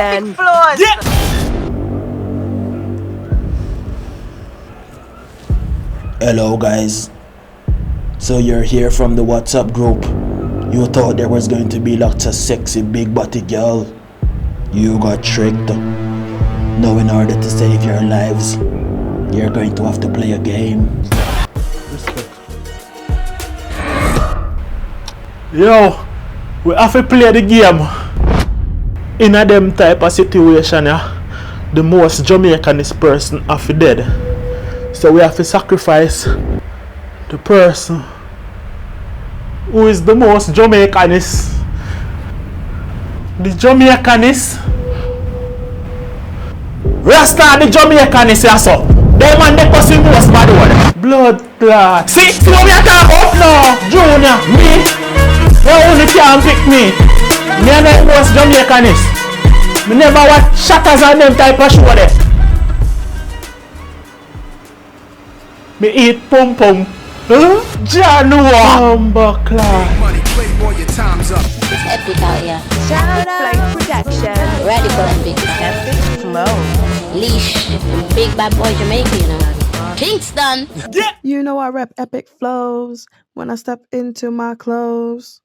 then. Epicflows. Yeah. Hello guys. So you're here from the WhatsApp group. You thought there was going to be lots of sexy big body girl. You got tricked. Now in order to save your lives, you're going to have to play a game. Yo, we have to play the game. In a them type of situation, yeah, the most Jamaicanist person have to dead. So we have to sacrifice the person who is the most Jamaicanist. The Jamaicanist. Rasta the Jamaicanist, yeah, so. Them man they cause the most bad one. Blood clot. See what we are talking about now, Junior, me. They only can't pick me. Me and the most Jamaicanist. Me never watch shatters and them type of show there. Me eat pum pum. Huh? Janua. Bumbleclad. It's epic out here. Shout out production. Radekal and Big Bad. Epicflows. Leash. Big bad boy Jamaican, you know. Kingston. Yeah. You know I rep Epicflows when I step into my clothes.